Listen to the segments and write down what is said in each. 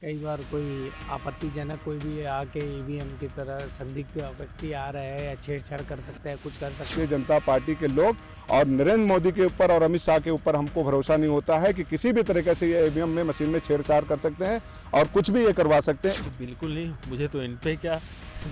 कई बार कोई आपत्तिजनक कोई भी आके ईवीएम की तरह संदिग्ध व्यक्ति आ रहे हैं या छेड़छाड़ कर सकता है, कुछ कर सकता भारतीय जनता पार्टी के लोग और नरेंद्र मोदी के ऊपर और अमित शाह के ऊपर हमको भरोसा नहीं होता है कि किसी भी तरीके से ये ईवीएम में मशीन में छेड़छाड़ कर सकते हैं और कुछ भी ये करवा सकते हैं। बिल्कुल नहीं, मुझे तो इन पे क्या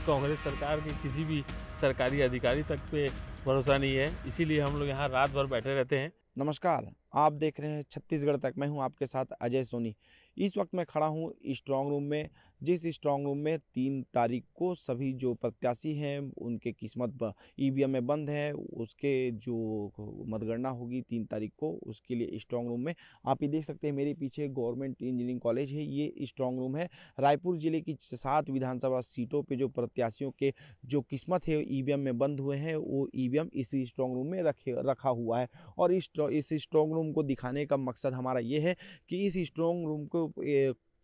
कांग्रेस सरकार के किसी भी सरकारी अधिकारी तक पे भरोसा नहीं है, इसीलिए हम लोग यहाँ रात भर बैठे रहते हैं। नमस्कार, आप देख रहे हैं छत्तीसगढ़ तक। मैं हूं आपके साथ अजय सोनी। इस वक्त मैं खड़ा हूं स्ट्रांग रूम में, जिस स्ट्रांग रूम में 3 तारीख को सभी जो प्रत्याशी हैं उनके किस्मत ईवीएम में बंद है। उसके जो मतगणना होगी 3 तारीख को, उसके लिए स्ट्रांग रूम में आप ये देख सकते हैं मेरे पीछे गवर्नमेंट इंजीनियरिंग कॉलेज है। ये स्ट्रांग रूम है। रायपुर जिले की 7 विधानसभा सीटों पर जो प्रत्याशियों के जो किस्मत है ईवीएम में बंद हुए हैं, वो ईवीएम इसी स्ट्रांग रूम में रखा हुआ है। और इस स्ट्रांग रूम को दिखाने का मकसद हमारा ये है कि इस स्ट्रांग रूम को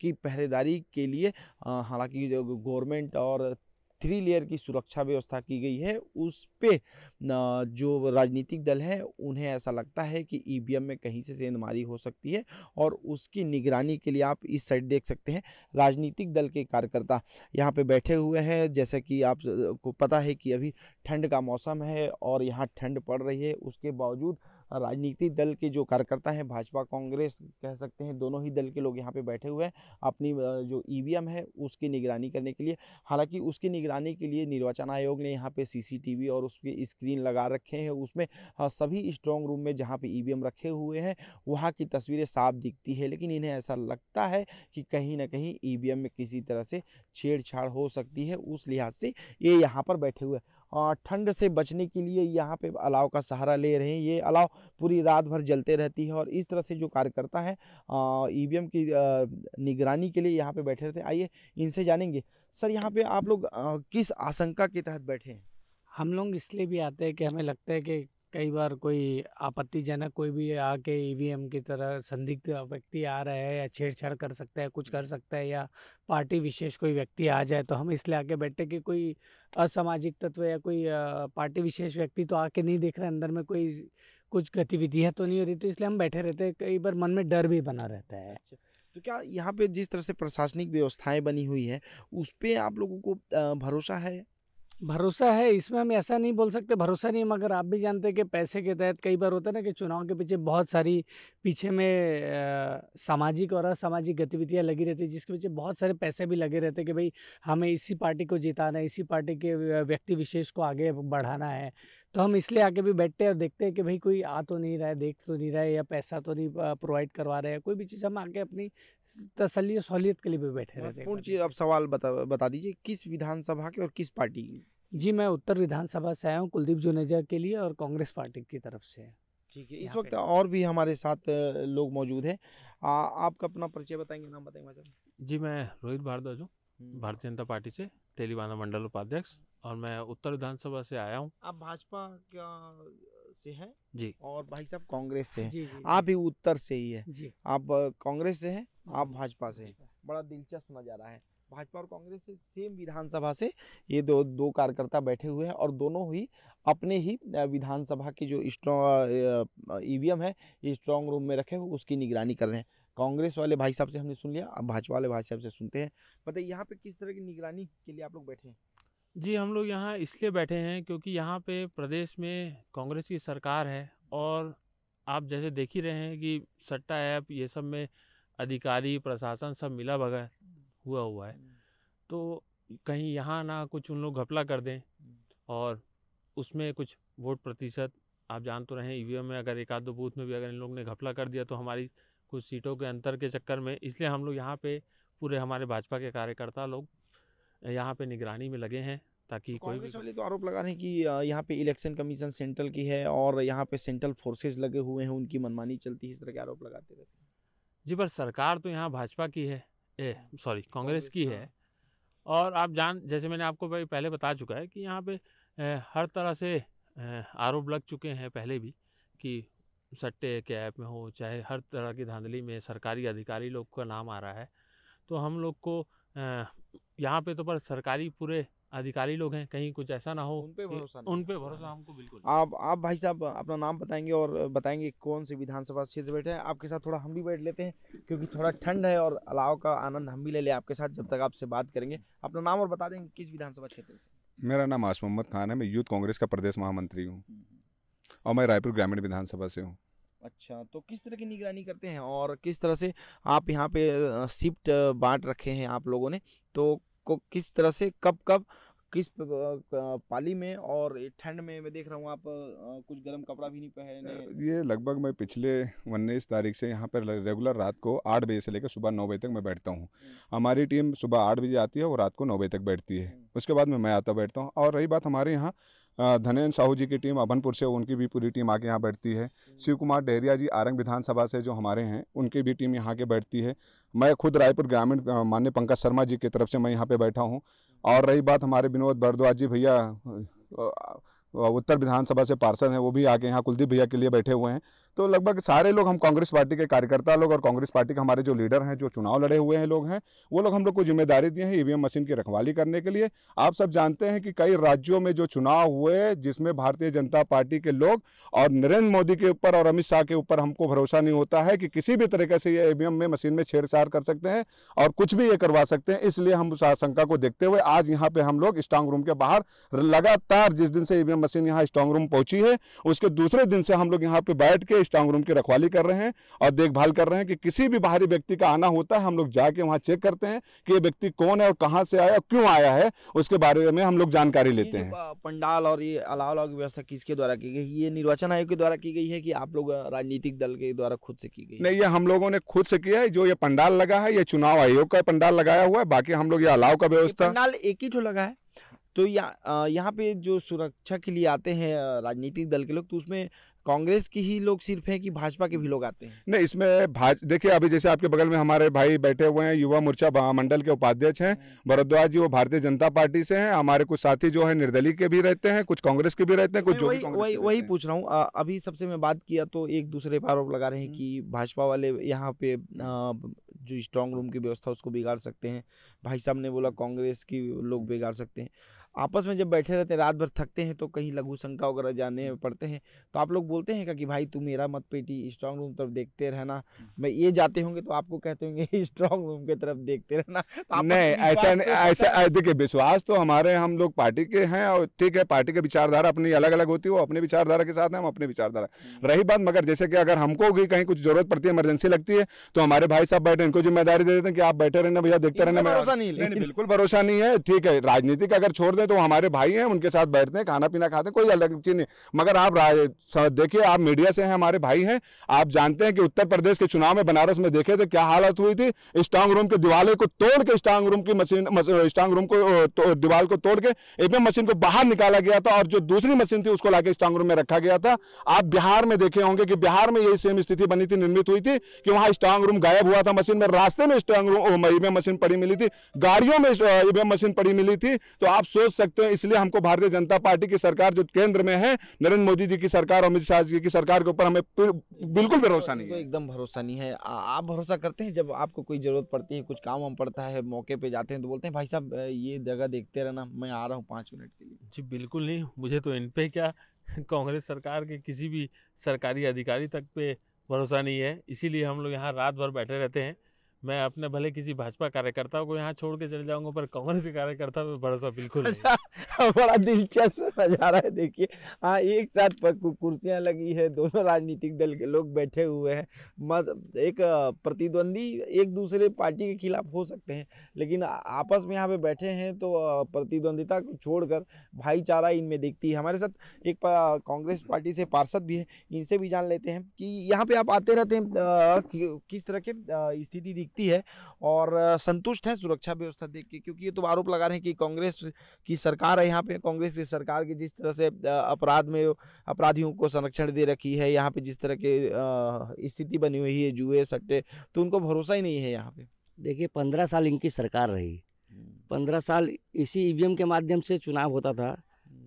की पहरेदारी के लिए हालांकि गवर्नमेंट और 3 लेयर की सुरक्षा व्यवस्था की गई है, उस पे जो राजनीतिक दल हैं उन्हें ऐसा लगता है कि ईवीएम में कहीं से सेंधमारी हो सकती है। और उसकी निगरानी के लिए आप इस साइड देख सकते हैं राजनीतिक दल के कार्यकर्ता यहाँ पे बैठे हुए हैं। जैसा कि आप को पता है कि अभी ठंड का मौसम है और यहाँ ठंड पड़ रही है, उसके बावजूद राजनीतिक दल के जो कार्यकर्ता हैं, भाजपा कांग्रेस कह सकते हैं, दोनों ही दल के लोग यहाँ पे बैठे हुए हैं अपनी जो ईवीएम है उसकी निगरानी करने के लिए। हालांकि उसकी निगरानी के लिए निर्वाचन आयोग ने यहाँ पे सीसीटीवी और उसके स्क्रीन लगा रखे हैं। उसमें सभी स्ट्रांग रूम में जहाँ पे ईवीएम रखे हुए हैं वहाँ की तस्वीरें साफ दिखती है, लेकिन इन्हें ऐसा लगता है कि कहीं ना कहीं ईवीएम में किसी तरह से छेड़छाड़ हो सकती है। उस लिहाज से ये यहाँ पर बैठे हुए हैं और ठंड से बचने के लिए यहाँ पे अलाव का सहारा ले रहे हैं। ये अलाव पूरी रात भर जलते रहती है और इस तरह से जो कार्यकर्ता हैं ईवीएम की निगरानी के लिए यहाँ पे बैठे रहते हैं। आइए इनसे जानेंगे। सर, यहाँ पे आप लोग किस आशंका के तहत बैठे हैं? हम लोग इसलिए भी आते हैं कि हमें लगता है कि कई बार कोई आपत्तिजनक कोई भी आके ईवीएम की तरह संदिग्ध व्यक्ति आ रहे हैं या छेड़छाड़ कर सकता है, कुछ कर सकता है, या पार्टी विशेष कोई व्यक्ति आ जाए, तो हम इसलिए आके बैठे कि कोई असामाजिक तत्व या कोई पार्टी विशेष व्यक्ति तो आके नहीं देख रहे अंदर में कोई कुछ गतिविधियाँ तो नहीं हो रही, तो इसलिए हम बैठे रहते हैं। कई बार मन में डर भी बना रहता है। अच्छा, तो क्या यहाँ पे जिस तरह से प्रशासनिक व्यवस्थाएं बनी हुई है उस पे आप लोगों को भरोसा है? भरोसा है, इसमें हम ऐसा नहीं बोल सकते भरोसा नहीं, मगर आप भी जानते हैं कि पैसे के तहत कई बार होता है ना कि चुनाव के पीछे बहुत सारी पीछे में सामाजिक और असामाजिक गतिविधियां लगी रहती है, जिसके पीछे बहुत सारे पैसे भी लगे रहते हैं कि भाई हमें इसी पार्टी को जिताना है, इसी पार्टी के व्यक्ति विशेष को आगे बढ़ाना है। तो हम इसलिए आगे भी बैठते हैं और देखते हैं कि भाई कोई आ तो नहीं रहा है, देख तो नहीं रहा है, या पैसा तो नहीं प्रोवाइड करवा रहे हैं, कोई भी चीज़ हम आके अपनी तसल्ली और सहूलियत के लिए भी बैठे रहते हैं। पूर्ण चीज आप सवाल बता दीजिए, किस विधानसभा के और किस पार्टी की? जी, मैं उत्तर विधानसभा से आया हूँ, कुलदीप जुनेजा के लिए और कांग्रेस पार्टी की तरफ से। ठीक है, इस वक्त और भी हमारे साथ लोग मौजूद हैं। आपका अपना परिचय बताएंगे, नाम बताएंगे भाई साहब? जी, मैं रोहित भारद्वाज हूँ, भारतीय जनता पार्टी से तेलीबांधा मंडल उपाध्यक्ष, और मैं उत्तर विधानसभा से आया हूँ। आप भाजपा क्या से हैं? जी। और भाई साहब कांग्रेस से हैं। जी, जी, आप भी उत्तर से ही है। जी। आप कांग्रेस से हैं, आप भाजपा से हैं। बड़ा दिलचस्प नज़ारा है। भाजपा और कांग्रेस से सेम विधानसभा से ये दो कार्यकर्ता बैठे हुए हैं और दोनों ही अपने ही विधानसभा की जो ईवीएम है स्ट्रांग रूम में रखे हुए उसकी निगरानी कर रहे हैं। कांग्रेस वाले भाई साहब से हमने सुन लिया, अब भाजपा वाले भाई साहब से सुनते हैं। बताइए यहाँ पे किस तरह की निगरानी के लिए आप लोग बैठे हैं? जी, हम लोग यहाँ इसलिए बैठे हैं क्योंकि यहाँ पे प्रदेश में कांग्रेस की सरकार है, और आप जैसे देख ही रहे हैं कि सट्टा ऐप ये सब में अधिकारी प्रशासन सब मिला भगत हुआ है। तो कहीं यहाँ ना कुछ उन लोग घपला कर दें और उसमें कुछ वोट प्रतिशत, आप जान तो रहे हैं ईवीएम में अगर एक आध दो बूथ में भी अगर इन लोग ने घपला कर दिया तो हमारी कुछ सीटों के अंतर के चक्कर में, इसलिए हम लोग यहाँ पे पूरे हमारे भाजपा के कार्यकर्ता लोग यहाँ पे निगरानी में लगे हैं ताकि कोई भी। कांग्रेस वाले तो आरोप लगा रहे हैं कि यहाँ पे इलेक्शन कमीशन सेंट्रल की है और यहाँ पे सेंट्रल फोर्सेज लगे हुए हैं, उनकी मनमानी चलती है, इस तरह के आरोप लगाते रहते हैं। जी, पर सरकार तो यहाँ भाजपा की है, कांग्रेस की है। और आप जैसे मैंने आपको भाई पहले बता चुका है कि यहाँ पे हर तरह से आरोप लग चुके हैं पहले भी कि सट्टे के ऐप में हो चाहे हर तरह की धांधली में सरकारी अधिकारी लोग का नाम आ रहा है। तो हम लोग को यहाँ पे तो पर सरकारी पूरे अधिकारी लोग हैं, कहीं कुछ ऐसा ना हो उन पे कि भरोसा नहीं। उन पे भरोसा हमको बिल्कुल नहीं। आप भाई साहब अपना नाम बताएंगे और बताएंगे कौन से विधानसभा क्षेत्र बैठे हैं। आपके साथ थोड़ा हम भी बैठ लेते हैं क्योंकि थोड़ा ठंड है और अलाव का आनंद हम भी ले आपके साथ जब तक आपसे बात करेंगे। अपना नाम और बता देंगे किस विधानसभा क्षेत्र से। मेरा नाम आसिफ मोहम्मद खान है, मैं यूथ कांग्रेस का प्रदेश महामंत्री हूँ और मैं रायपुर ग्रामीण विधानसभा से हूँ। अच्छा, तो किस तरह की निगरानी करते हैं और किस तरह से आप यहाँ पे शिफ्ट बांट रखे हैं आप लोगों ने, तो किस तरह से कब कब किस पाली में और ठंड में मैं देख रहा हूँ आप कुछ गर्म कपड़ा भी नहीं पहने। ये लगभग मैं पिछले 19 तारीख से यहाँ पर रेगुलर रात को 8 बजे से लेकर सुबह 9 बजे तक मैं बैठता हूँ। हमारी टीम सुबह 8 बजे आती है और रात को 9 बजे तक बैठती है, उसके बाद मैं आता बैठता हूँ। और रही बात हमारे यहाँ धनेन्द्र साहू जी की टीम अभनपुर से, उनकी भी पूरी टीम आके यहाँ बैठती है। शिव कुमार डेहरिया जी आरंग विधानसभा से जो हमारे हैं, उनकी भी टीम यहाँ के बैठती है। मैं खुद रायपुर ग्रामीण माननीय पंकज शर्मा जी की तरफ से मैं यहाँ पे बैठा हूँ। और रही बात हमारे विनोद भारद्वाज जी भैया उत्तर विधानसभा से पार्षद हैं, वो भी आके यहाँ कुलदीप भैया के लिए बैठे हुए हैं। तो लगभग सारे लोग हम कांग्रेस पार्टी के कार्यकर्ता लोग और कांग्रेस पार्टी के हमारे जो लीडर हैं, जो चुनाव लड़े हुए हैं लोग हैं, वो लोग हम लोग को जिम्मेदारी दिए हैं ईवीएम मशीन की रखवाली करने के लिए। आप सब जानते हैं कि कई राज्यों में जो चुनाव हुए जिसमें भारतीय जनता पार्टी के लोग और नरेंद्र मोदी के ऊपर और अमित शाह के ऊपर हमको भरोसा नहीं होता है कि किसी भी तरीके से ये ईवीएम में मशीन में छेड़छाड़ कर सकते हैं और कुछ भी ये करवा सकते हैं। इसलिए हम उस आशंका को देखते हुए आज यहाँ पे हम लोग स्ट्रांग रूम के बाहर लगातार, जिस दिन से ईवीएम मशीन यहाँ स्ट्रांग रूम पहुंची है उसके दूसरे दिन से हम लोग यहाँ पे बैठ के स्ट्रांग रूम की रखवाली कर रहे हैं और देखभाल कर रहे हैं कि किसी भी बाहरी व्यक्ति का आना होता है हम लोग जाके वहां चेक करते हैं कि ये व्यक्ति कौन है और कहां से आया और क्यों आया है, उसके बारे में हम लोग जानकारी लेते हैं। पंडाल और ये अलाव की व्यवस्था किसके द्वारा की गई? ये निर्वाचन आयोग के द्वारा की गई है कि आप लोग राजनीतिक दल के द्वारा खुद से की गई? नहीं, ये हम लोगों ने खुद से किया है। जो ये पंडाल लगा है ये चुनाव आयोग का पंडाल लगाया हुआ है, बाकी हम लोग ये अलाव का व्यवस्था। पंडाल एक ही ठो लगा है, तो यहाँ पे जो सुरक्षा के लिए आते हैं राजनीतिक दल के लोग, तो उसमें कांग्रेस की ही लोग सिर्फ हैं कि भाजपा के भी लोग आते हैं? नहीं, इसमें देखिए अभी जैसे आपके बगल में हमारे भाई बैठे हुए हैं, युवा मोर्चा मंडल के उपाध्यक्ष हैं भारद्वाज जी, वो भारतीय जनता पार्टी से हैं। हमारे कुछ साथी जो है निर्दलीय के भी रहते हैं, कुछ कांग्रेस के भी रहते हैं, कुछ जो वही पूछ रहा हूँ। अभी सबसे मैं बात किया तो एक दूसरे पर आरोप लगा रहे हैं कि भाजपा वाले यहाँ पे जो स्ट्रांग रूम की व्यवस्था उसको बिगाड़ सकते हैं। भाई साहब ने बोला कांग्रेस की लोग बिगाड़ सकते हैं। आपस में जब बैठे रहते हैं, रात भर थकते हैं तो कहीं लघु शंका वगैरह जाने पड़ते हैं, तो आप लोग बोलते हैं कि भाई तू मेरा मत पेटी, स्ट्रांग रूम तरफ देखते रहना। मैं ये जाते होंगे तो आपको कहते होंगे स्ट्रांग रूम की तरफ देखते रहना। तो नहीं, ऐसा देखिए, विश्वास तो हमारे हम लोग पार्टी के हैं और ठीक है, पार्टी की विचारधारा अपनी अलग अलग होती है, वो अपनी विचारधारा के साथ हैं, हम अपनी विचारधारा। रही बात, मगर जैसे कि अगर हमको भी कहीं कुछ जरूरत पड़ती है, इमरजेंसी लगती है, तो हमारे भाई साहब बैठे, इनको जिम्मेदारी दे देते हैं कि आप बैठे रहना भैया, देखते रहना। भरोसा नहीं, बिल्कुल भरोसा नहीं है। ठीक है, राजनीतिक अगर छोड़ दें तो हमारे भाई हैं, उनके साथ बैठते हैं, खाना पीना खाते हैं, कोई अलग चीज नहीं। मगर आप देखिए, आप मीडिया से हैं, हमारे भाई हैं, आप जानते हैं कि उत्तर प्रदेश के चुनाव में बनारस में देखे थे क्या हालत हुई थी। स्ट्रांग रूम के दीवाले को तोड़ के स्ट्रांग रूम की मशीन, स्ट्रांग रूम को दीवार को तोड़ के ईवीएम मशीन को बाहर निकाला गया था और जो दूसरी मशीन थी उसको लाके स्ट्रांग रूम में रखा गया था। आप बिहार में देखे होंगे कि बिहार में यही सेम स्थिति बनी थी, निर्मित हुई थी कि वहां स्ट्रांग रूम गायब हुआ था, मशीन में रास्ते में स्ट्रांग रूम ईवीएम मशीन पड़ी मिली थी, गाड़ियों में ईवीएम मशीन पड़ी मिली थी। तो आप सोच सकते हैं, इसलिए हमको भारतीय जनता पार्टी की सरकार जो केंद्र में है, नरेंद्र मोदी जी की सरकार, अमित शाह जी की सरकार के ऊपर हमें बिल्कुल भरोसा नहीं है। एकदम भरोसा नहीं है। आप भरोसा करते हैं जब आपको कोई जरूरत पड़ती है, कुछ काम हम पड़ता है, मौके पे जाते हैं तो बोलते हैं भाई साहब ये जगह देखते रहना, मैं आ रहा हूँ 5 मिनट के लिए? जी बिल्कुल नहीं, मुझे तो इन पे क्या कांग्रेस सरकार के किसी भी सरकारी अधिकारी तक पे भरोसा नहीं है। इसीलिए हम लोग यहाँ रात भर बैठे रहते हैं। मैं अपने भले किसी भाजपा कार्यकर्ता को यहाँ छोड़ के चले जाऊंगा, पर कांग्रेस के कार्यकर्ता पे भरोसा बिल्कुल नहीं। बड़ा दिलचस्प नजारा है। देखिए, हाँ, एक साथ कुर्सियां लगी है, दोनों राजनीतिक दल के लोग बैठे हुए हैं। एक प्रतिद्वंदी एक दूसरे पार्टी के खिलाफ हो सकते हैं, लेकिन आपस में यहाँ पे बैठे हैं तो प्रतिद्वंदिता को छोड़कर भाईचारा इनमें दिखती है। हमारे साथ एक कांग्रेस पार्टी से पार्षद भी है, इनसे भी जान लेते हैं कि यहाँ पे आप आते रहते हैं, किस तरह के स्थिति दिखती है और संतुष्ट है सुरक्षा व्यवस्था देख के? क्योंकि ये तो आरोप लगा रहे हैं कि कांग्रेस की सरकार है यहाँ पे, कांग्रेस की सरकार की जिस तरह से अपराध में अपराधियों को संरक्षण दे रखी है, यहाँ पे जिस तरह के स्थिति बनी हुई है, जुए सट्टे, तो उनको भरोसा ही नहीं है यहाँ पे। देखिए, 15 साल इनकी सरकार रही, 15 साल इसी ईवीएम के माध्यम से चुनाव होता था।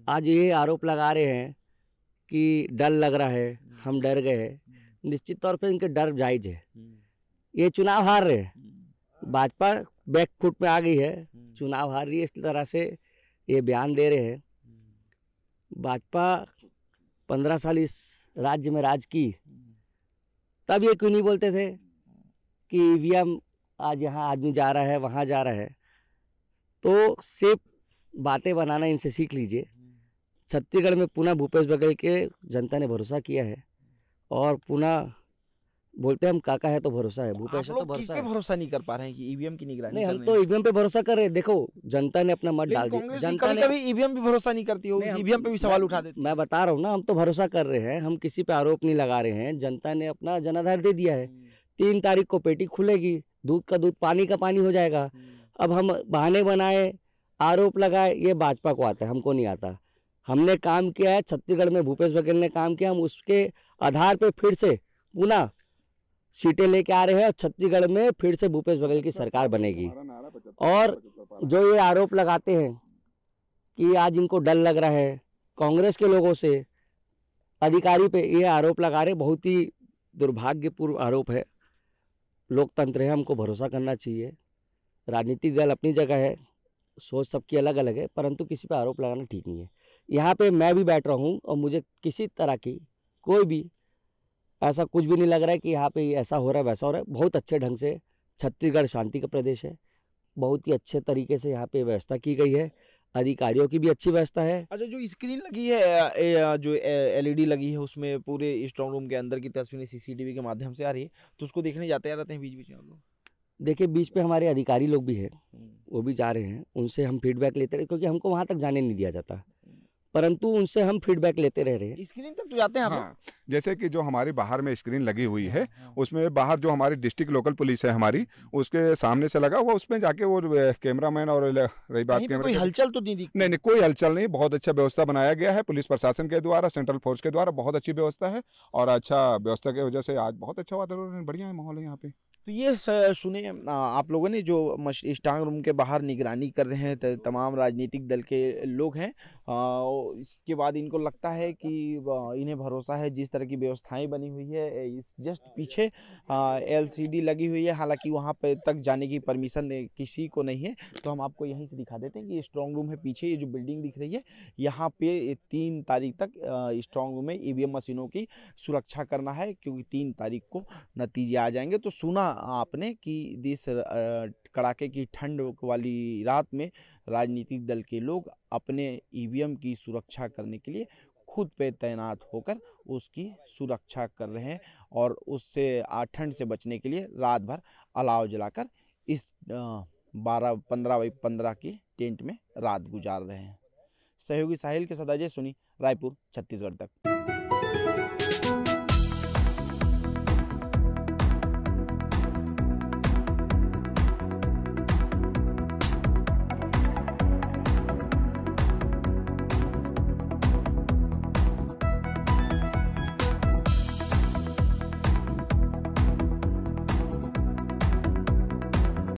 आज ये आरोप लगा रहे हैं कि डर लग रहा है, हम डर गए हैं। निश्चित तौर पे इनके डर जायज है। ये चुनाव हार रहे हैं, भाजपा बैक फुट पे आ गई है, चुनाव हार रही है, इस तरह से ये बयान दे रहे हैं। भाजपा 15 साल इस राज्य में राज की, तब ये क्यों नहीं बोलते थे कि ईवीएम आज यहाँ आदमी जा रहा है, वहाँ जा रहा है। तो सिर्फ बातें बनाना इनसे सीख लीजिए। छत्तीसगढ़ में पुनः भूपेश बघेल के जनता ने भरोसा किया है और पुनः बोलते हैं हम काका है तो भरोसा है, भूपेश है तो आप लोग किस भरोसा पे है। भरोसा नहीं कर पा रहे हैं कि ईवीएम की निगरानी नहीं, हम करने तो में? ईवीएम पे भरोसा कर रहे हैं। देखो, जनता ने अपना मत डाल लेकिन दिया। कांग्रेस जनता कभी ने, कभी ईवीएम भी भरोसा नहीं करती हो, नहीं, हम- ईवीएम पे भी सवाल उठा देती है। मैं बता रहा हूँ ना, हम तो भरोसा कर रहे हैं, हम किसी पे आरोप नहीं लगा रहे हैं। जनता ने अपना जनाधार दे दिया है। 3 तारीख को पेटी खुलेगी, दूध का दूध पानी का पानी हो जाएगा। अब हम बहाने बनाए, आरोप लगाए, ये भाजपा को आता है, हमको नहीं आता। हमने काम किया है, छत्तीसगढ़ में भूपेश बघेल ने काम किया, हम उसके आधार पे फिर से पुनः सीटें लेके आ रहे हैं और छत्तीसगढ़ में फिर से भूपेश बघेल की सरकार बनेगी। और जो ये आरोप लगाते हैं कि आज इनको डर लग रहा है कांग्रेस के लोगों से, अधिकारी पे ये आरोप लगा रहे, बहुत ही दुर्भाग्यपूर्ण आरोप है। लोकतंत्र है, हमको भरोसा करना चाहिए। राजनीतिक दल अपनी जगह है, सोच सबकी अलग अलग है, परंतु किसी पे आरोप लगाना ठीक नहीं है। यहाँ पे मैं भी बैठ रहा हूँ और मुझे किसी तरह की कोई भी ऐसा कुछ भी नहीं लग रहा है कि यहाँ पे ऐसा हो रहा है वैसा हो रहा है। बहुत अच्छे ढंग से छत्तीसगढ़ शांति का प्रदेश है, बहुत ही अच्छे तरीके से यहाँ पे व्यवस्था की गई है, अधिकारियों की भी अच्छी व्यवस्था है। अच्छा, जो स्क्रीन लगी है, जो एलईडी लगी है, उसमें पूरे स्ट्रांग रूम के अंदर की तस्वीरें सीसीटीवी के माध्यम से आ रही है, तो उसको देखने जाते रहते हैं बीच बीच में आप लोग? देखिए, बीच पे हमारे अधिकारी लोग भी हैं, वो भी जा रहे हैं, उनसे हम फीडबैक लेते रहे, क्योंकि हमको वहाँ तक जाने नहीं दिया जाता, परंतु उनसे हम फीडबैक लेते रह रहे हैं। स्क्रीन तक तो जाते हैं आप लोग? हाँ, जैसे कि जो हमारे बाहर में स्क्रीन लगी हुई है, उसमें बाहर जो हमारी डिस्ट्रिक्ट लोकल पुलिस है हमारी, उसके सामने से लगा हुआ, उसमें जाके वो कैमरामैन और रही बात कहीं पे कैमरा कोई हलचल तो नहीं दिखती? नहीं, कोई हलचल नहीं। बहुत अच्छा व्यवस्था बनाया गया है पुलिस प्रशासन के द्वारा, सेंट्रल फोर्स के द्वारा। बहुत अच्छी व्यवस्था है और अच्छा व्यवस्था की वजह से आज बहुत अच्छा वातावरण, बढ़िया है माहौल है यहाँ पे। तो ये सुने, आप लोगों ने जो स्ट्रांग रूम के बाहर निगरानी कर रहे हैं, तमाम राजनीतिक दल के लोग हैं, इसके बाद इनको लगता है कि इन्हें भरोसा है जिस तरह की व्यवस्थाएं बनी हुई है। इस जस्ट पीछे एलसीडी लगी हुई है, हालांकि वहां पे तक जाने की परमिशन किसी को नहीं है। तो हम आपको यहीं से दिखा देते हैं कि ये स्ट्रांग रूम है। पीछे ये जो बिल्डिंग दिख रही है, यहाँ पे 3 तारीख तक स्ट्रांग रूम में ईवीएम मशीनों की सुरक्षा करना है, क्योंकि 3 तारीख को नतीजे आ जाएंगे। तो सुना आपने कि इस कड़ाके की ठंड वाली रात में राजनीतिक दल के लोग अपने ईवीएम की सुरक्षा करने के लिए खुद पे तैनात होकर उसकी सुरक्षा कर रहे हैं और उससे ठंड से बचने के लिए रात भर अलाव जलाकर इस 12-15x15 की टेंट में रात गुजार रहे हैं। सहयोगी साहिल के साथ अजय सोनी, रायपुर, छत्तीसगढ़ तक।